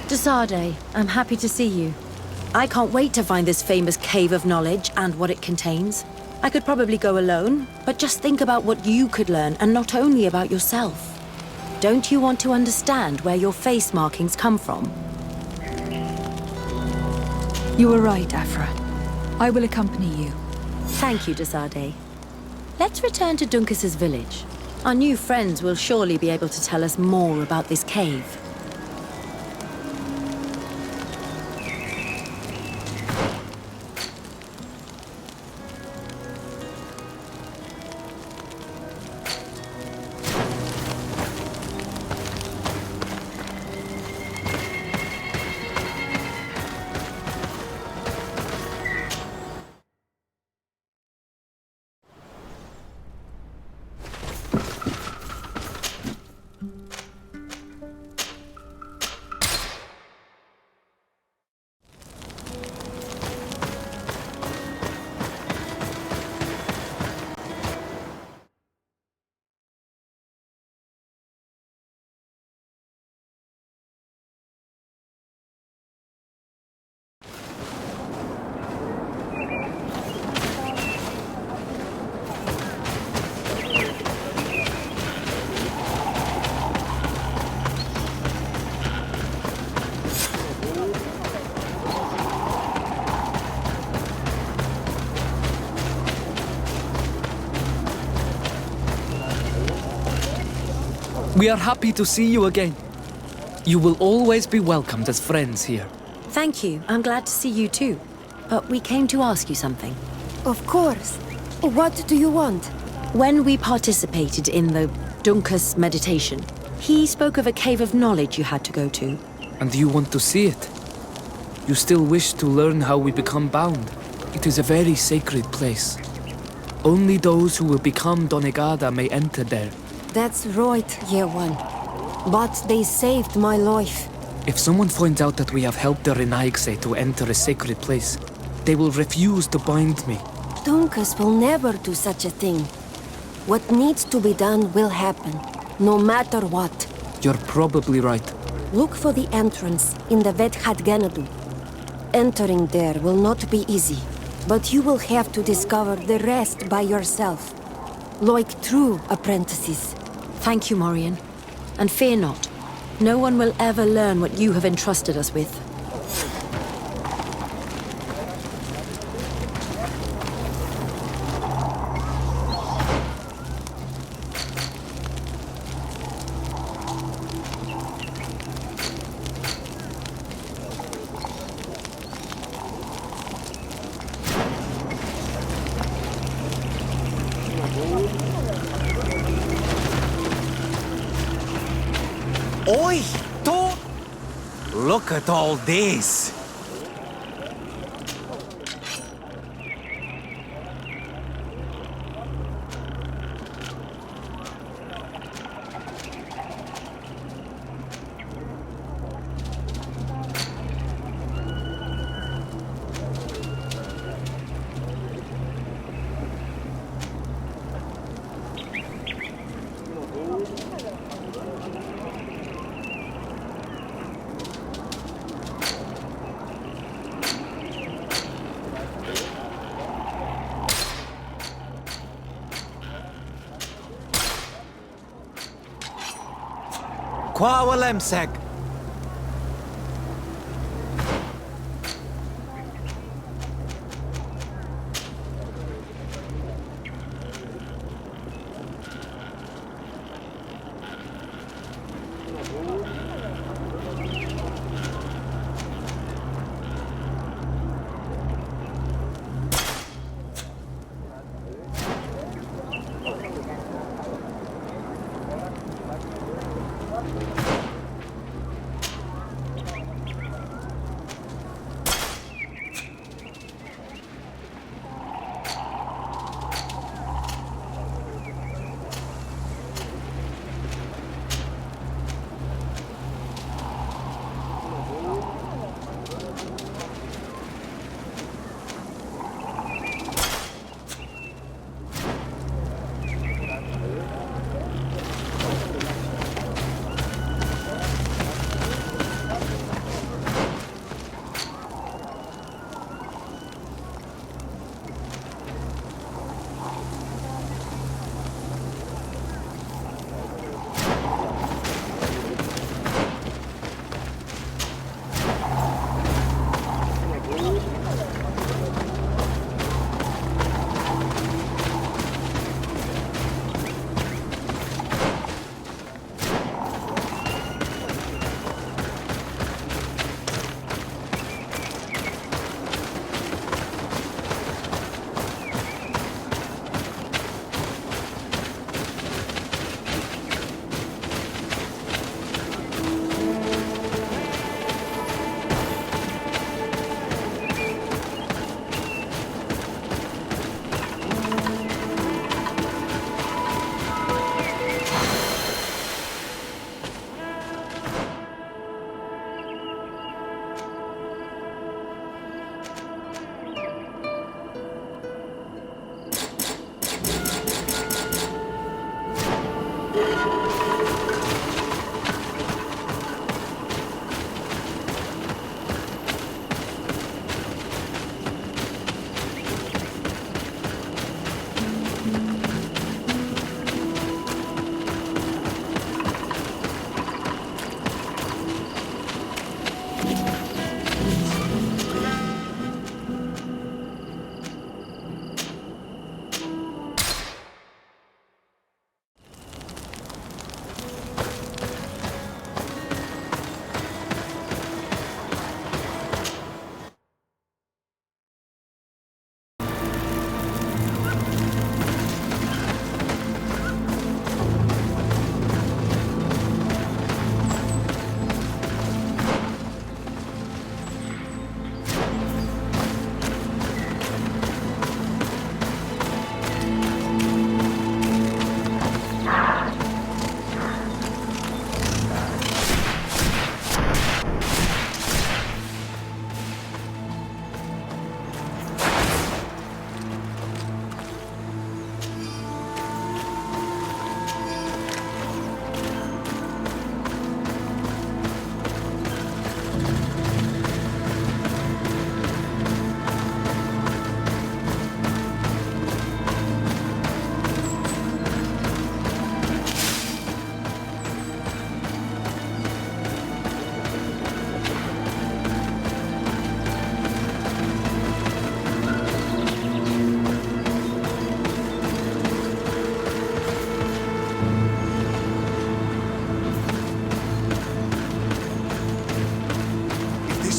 Desade, I'm happy to see you. I can't wait to find this famous cave of knowledge and what it contains. I could probably go alone, but just think about what you could learn, and not only about yourself. Don't you want to understand where your face markings come from? You were right, Afra. I will accompany you. Thank you, Desade. Let's return to Duncas's village. Our new friends will surely be able to tell us more about this cave. We are happy to see you again. You will always be welcomed as friends here. Thank you. I'm glad to see you too. But we came to ask you something. Of course. What do you want? When we participated in the Duncas meditation, he spoke of a cave of knowledge you had to go to. And you want to see it? You still wish to learn how we become bound? It is a very sacred place. Only those who will become Donegada may enter there. That's right, Yewan. But they saved my life. If someone finds out that we have helped the Renaigse to enter a sacred place, they will refuse to bind me. Duncas will never do such a thing. What needs to be done will happen, no matter what. You're probably right. Look for the entrance in the Vedhat Ganadu. Entering there will not be easy, but you will have to discover the rest by yourself. Like true apprentices. Thank you, Morian. And fear not. No one will ever learn what you have entrusted us with. Oi, don't... Look at all this. Qua walemsek.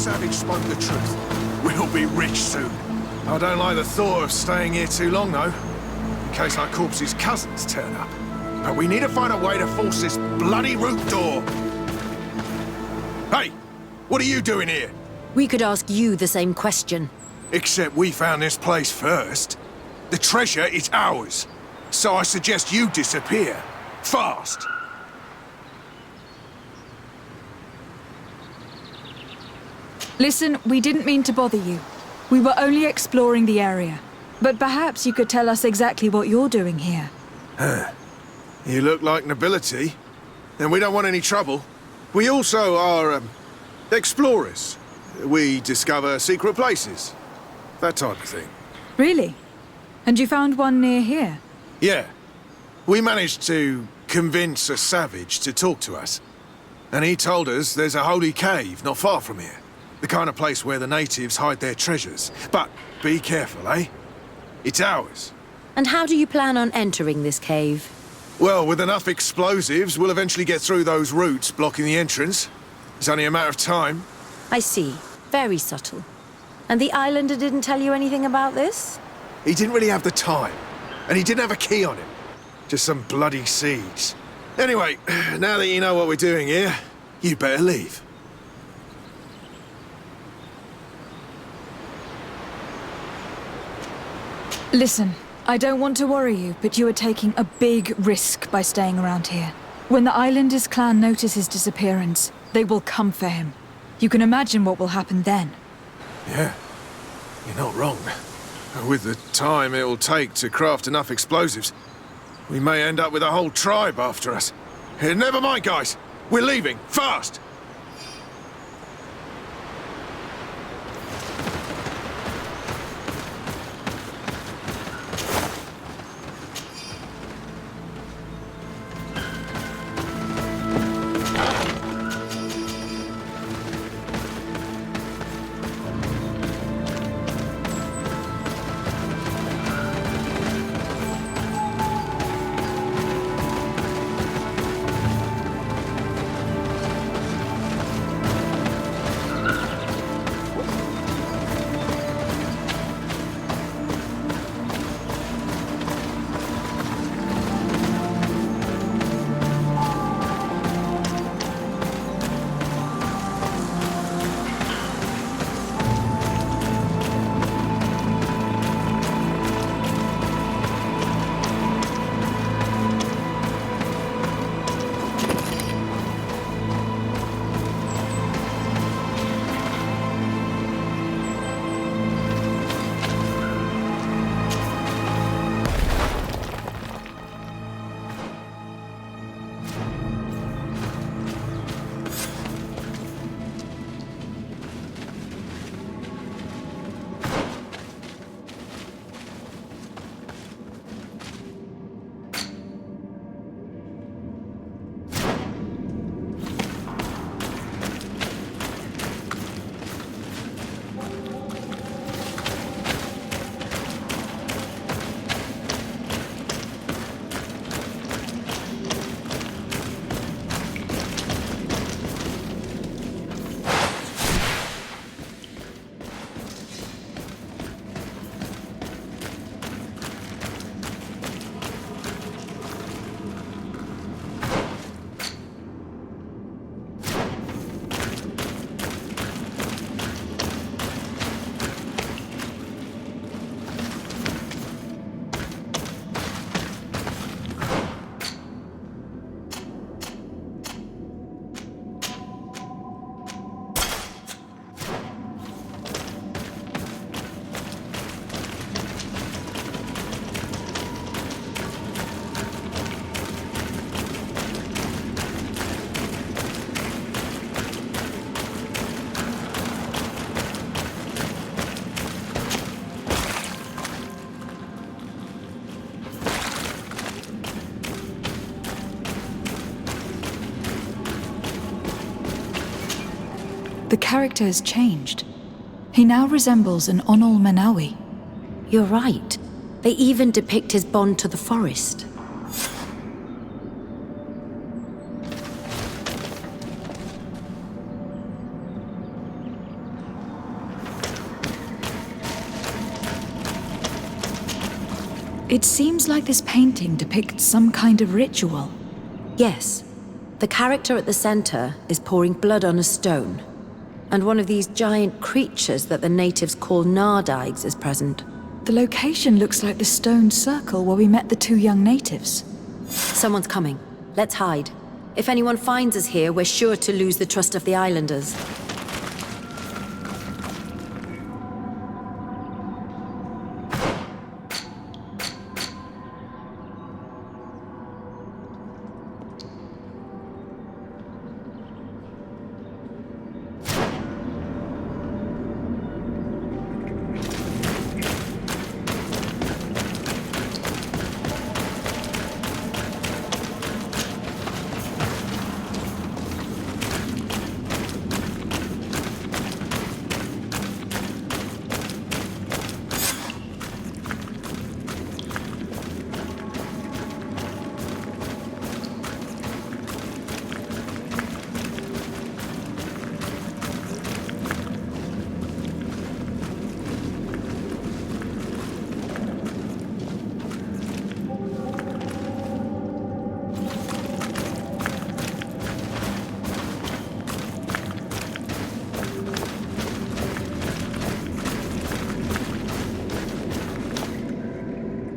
savage spoke the truth. We'll be rich soon. I don't like the thought of staying here too long, though. In case our corpse's cousins turn up. But we need to find a way to force this bloody root door. Hey! What are you doing here? We could ask you the same question. Except we found this place first. The treasure is ours. So I suggest you disappear. Fast! Listen, we didn't mean to bother you. We were only exploring the area. But perhaps you could tell us exactly what you're doing here. You look like nobility. And we don't want any trouble. We also are, explorers. We discover secret places. That type of thing. Really? And you found one near here? Yeah. We managed to convince a savage to talk to us. And he told us there's a holy cave not far from here. The kind of place where the natives hide their treasures. But be careful, eh? It's ours. And how do you plan on entering this cave? Well, with enough explosives, we'll eventually get through those roots blocking the entrance. It's only a matter of time. I see. Very subtle. And the islander didn't tell you anything about this? He didn't really have the time. And he didn't have a key on him. Just some bloody seeds. Anyway, now that you know what we're doing here, you better leave. Listen, I don't want to worry you, but you are taking a big risk by staying around here. When the Islanders clan notice his disappearance, they will come for him. You can imagine what will happen then. Yeah, you're not wrong. With the time it will take to craft enough explosives, we may end up with a whole tribe after us. Never mind, guys. We're leaving, fast! The character has changed. He now resembles an Onol Menawi. You're right. They even depict his bond to the forest. It seems like this painting depicts some kind of ritual. Yes. The character at the center is pouring blood on a stone. And one of these giant creatures that the natives call Nardigs is present. The location looks like the stone circle where we met the two young natives. Someone's coming. Let's hide. If anyone finds us here, we're sure to lose the trust of the islanders.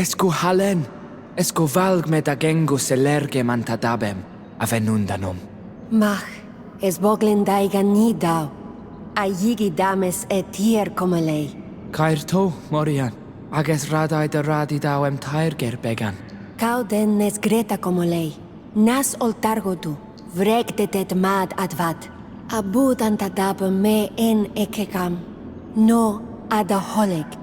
Esco halen, esco valg med agengo selerge mantadabem, avenundanum. Mach, es boglin daigan ni dau. A yigi dames etier comelei. Cair to, Morian, ages radai de radidauem tairger began. Cau den nes greta comelei. Nas oltargodu, vregdetet mad advad. Abud antadab me en ekekam. No adaholeg.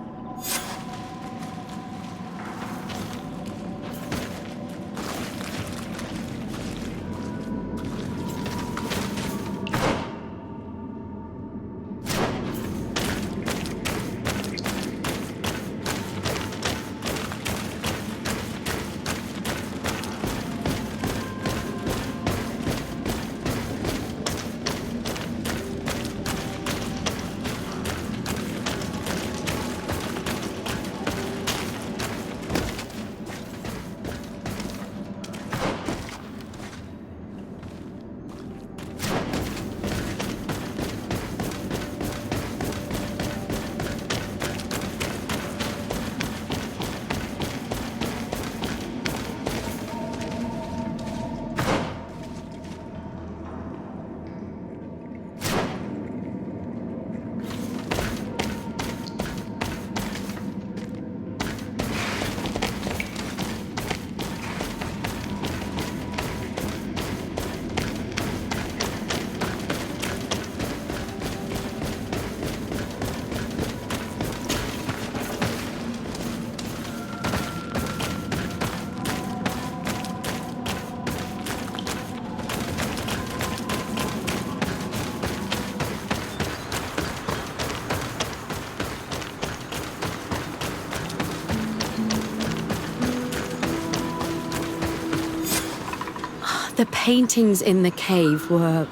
The paintings in the cave were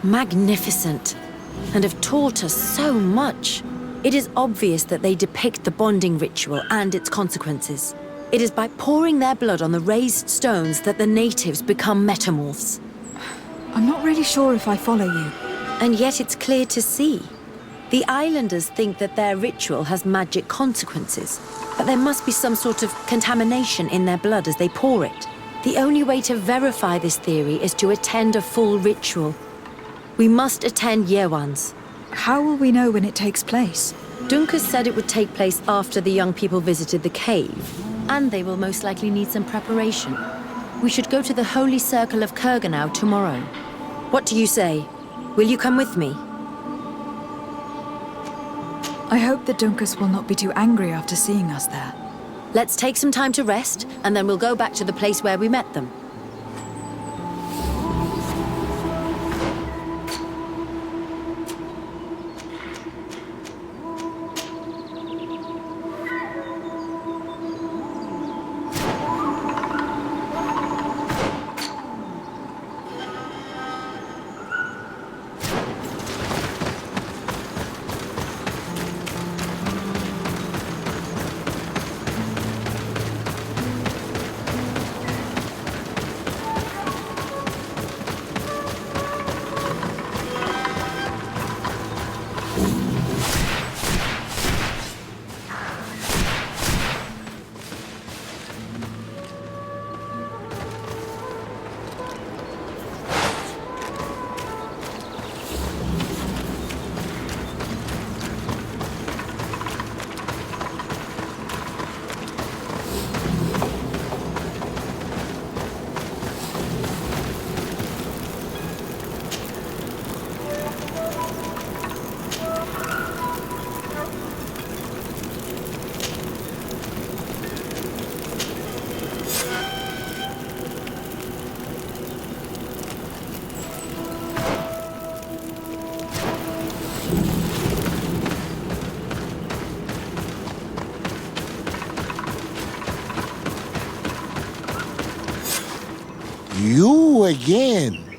magnificent and have taught us so much. It is obvious that they depict the bonding ritual and its consequences. It is by pouring their blood on the raised stones that the natives become metamorphs. I'm not really sure if I follow you. And yet it's clear to see. The islanders think that their ritual has magic consequences, but there must be some sort of contamination in their blood as they pour it. The only way to verify this theory is to attend a full ritual. We must attend Yewan's. How will we know when it takes place? Duncan said it would take place after the young people visited the cave, and they will most likely need some preparation. We should go to the Holy Circle of Kurganau tomorrow. What do you say? Will you come with me? I hope that Dunkus will not be too angry after seeing us there. Let's take some time to rest, and then we'll go back to the place where we met them. You again.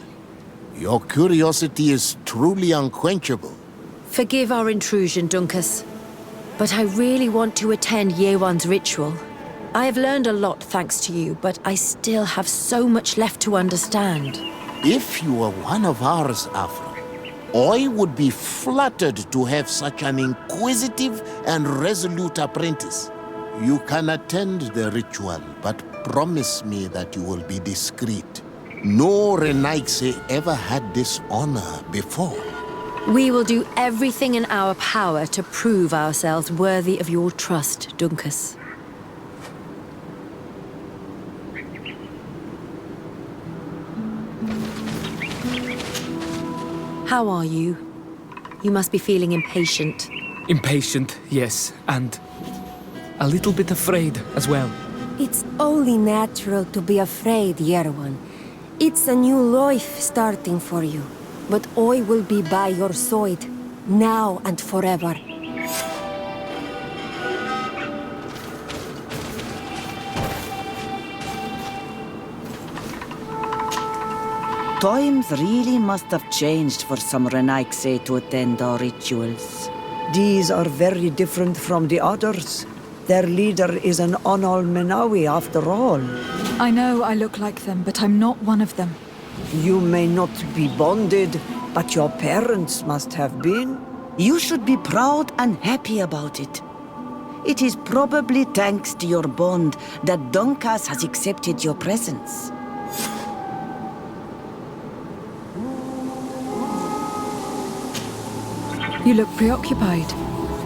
Your curiosity is truly unquenchable. Forgive our intrusion, Dunkus. But I really want to attend Yewan's ritual. I have learned a lot thanks to you, but I still have so much left to understand. If you were one of ours, Afra, I would be flattered to have such an inquisitive and resolute apprentice. You can attend the ritual, but promise me that you will be discreet. No Renaigse ever had this honor before. We will do everything in our power to prove ourselves worthy of your trust, Dunkus. How are you? You must be feeling impatient. Impatient, yes, and a little bit afraid as well. It's only natural to be afraid, Yewan. It's a new life starting for you. But I will be by your side, now and forever. Times really must have changed for some Renaigse to attend our rituals. These are very different from the others. Their leader is an Onol Menawi after all. I know I look like them, but I'm not one of them. You may not be bonded, but your parents must have been. You should be proud and happy about it. It is probably thanks to your bond that Dunkas has accepted your presence. You look preoccupied.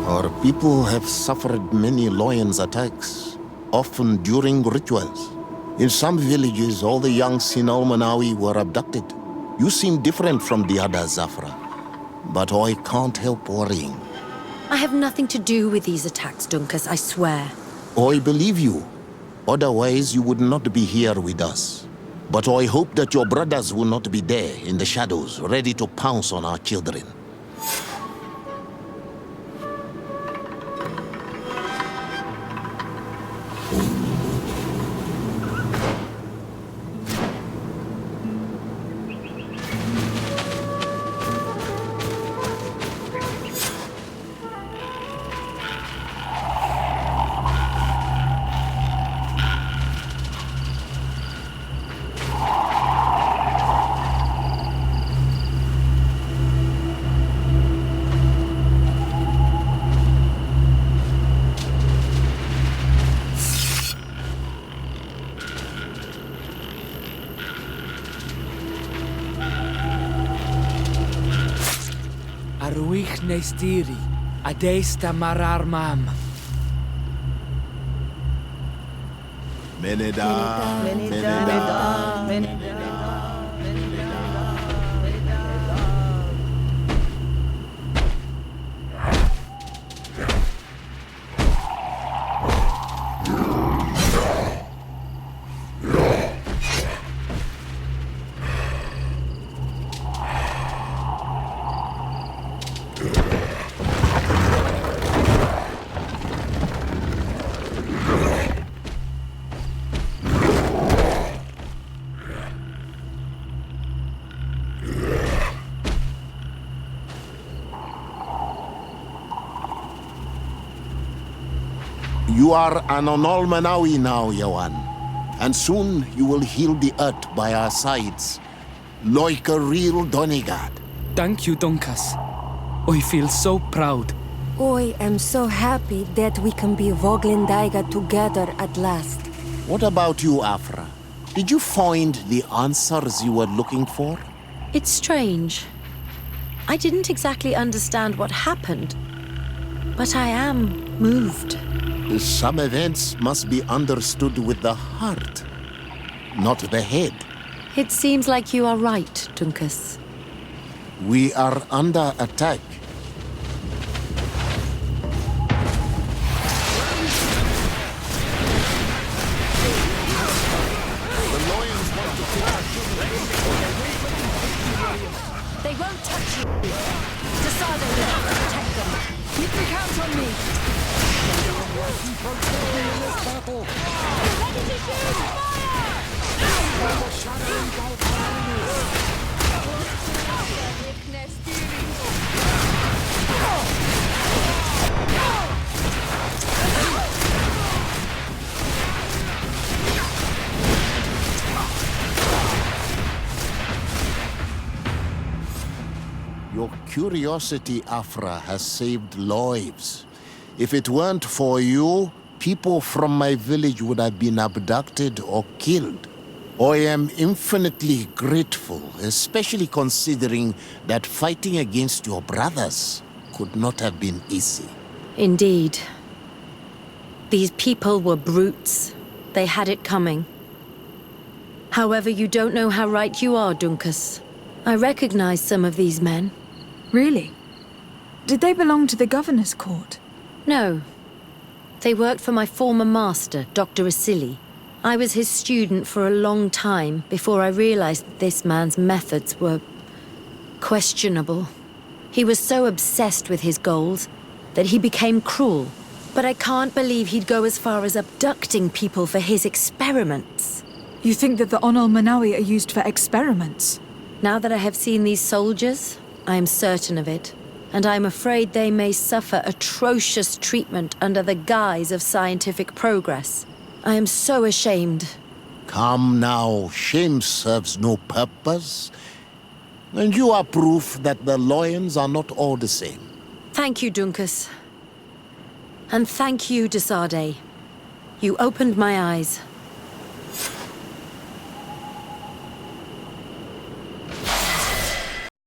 Our people have suffered many lions' attacks, often during rituals. In some villages, all the young Sinal Manawi were abducted. You seem different from the others, Afra. But I can't help worrying. I have nothing to do with these attacks, Dunkus, I swear. I believe you. Otherwise, you would not be here with us. But I hope that your brothers will not be there in the shadows, ready to pounce on our children. Arwich neistiri, adesta marar mam. Meneda, Meneda. You are an Onol Manawi now, Yewan. And soon you will heal the earth by our sides, like a real Donegard. Thank you, Dunkas. I feel so proud. I am so happy that we can be Voglendaiga together at last. What about you, Afra? Did you find the answers you were looking for? It's strange. I didn't exactly understand what happened, but I am moved. Some events must be understood with the heart, not the head. It seems like you are right, Dunkus. We are under attack. They won't touch you. Desado will protect them. You can count on me. Battle. Your curiosity, Afra, has saved lives. If it weren't for you, people from my village would have been abducted or killed. I am infinitely grateful, especially considering that fighting against your brothers could not have been easy. Indeed. These people were brutes. They had it coming. However, you don't know how right you are, Dunkus. I recognize some of these men. Really? Did they belong to the governor's court? No. They worked for my former master, Dr. Asili. I was his student for a long time before I realized that this man's methods were questionable. He was so obsessed with his goals that he became cruel. But I can't believe he'd go as far as abducting people for his experiments. You think that the Onol Manawi are used for experiments? Now that I have seen these soldiers, I am certain of it. And I'm afraid they may suffer atrocious treatment under the guise of scientific progress. I am so ashamed. Come now, shame serves no purpose. And you are proof that the lions are not all the same. Thank you, Dunkus. And thank you, Desade. You opened my eyes.